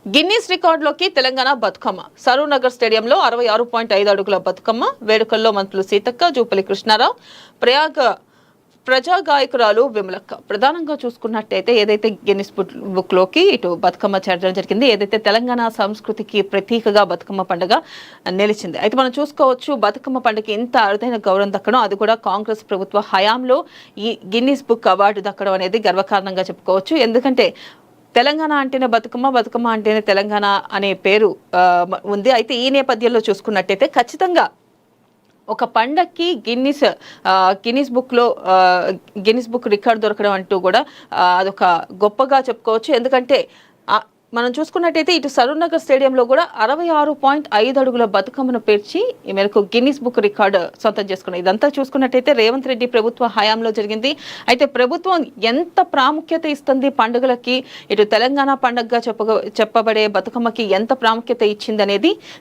Guinness రికార్డులోకి Telangana Bathukamma Saroor Nagar స్టేడియంలో 66.5 అడుగుల బతుకమ్మ వేడుకల్లో మంత్రులు సీతక్క, జూపల్లి కృష్ణారావు, ప్రజా గాయకురాలు విమలక్క. ప్రధానంగా చూసుకున్నట్టయితే ఏదైతే గిన్నిస్ బుక్ లోకి ఇటు బతుకమ్మ చేరడం జరిగింది, ఏదైతే తెలంగాణ సంస్కృతికి ప్రతీకగా బతుకమ్మ పండుగ నిలిచింది. అయితే మనం చూసుకోవచ్చు, బతుకమ్మ పండుగ ఇంత అరుదైన గౌరవం దక్కడం, అది కూడా కాంగ్రెస్ ప్రభుత్వ హయాంలో ఈ గిన్నిస్ బుక్ అవార్డు దక్కడం అనేది గర్వకారణంగా చెప్పుకోవచ్చు. ఎందుకంటే తెలంగాణ అంటేనే బతుకమ్మ, బతుకమ్మ అంటేనే తెలంగాణ అనే పేరు ఉంది. అయితే ఈ నేపథ్యంలో చూసుకున్నట్టయితే ఖచ్చితంగా ఒక పండక్కి గిన్నిస్ బుక్ రికార్డ్ దొరకడం అంటూ కూడా అదొక గొప్పగా చెప్పుకోవచ్చు. ఎందుకంటే మనం చూసుకున్నట్టయితే ఇటు సరూర్ నగర్ స్టేడియంలో కూడా 66.5 అడుగుల బతుకమ్మను పేర్చి ఈ మేరకు గిన్నిస్ బుక్ రికార్డు సొంతం చేసుకున్నారు. ఇదంతా చూసుకున్నట్టయితే రేవంత్ రెడ్డి ప్రభుత్వ హయాంలో జరిగింది. అయితే ప్రభుత్వం ఎంత ప్రాముఖ్యత ఇస్తుంది పండుగలకి, ఇటు తెలంగాణ పండుగగా చెప్పబడే బతుకమ్మకి ఎంత ప్రాముఖ్యత ఇచ్చింది అనేది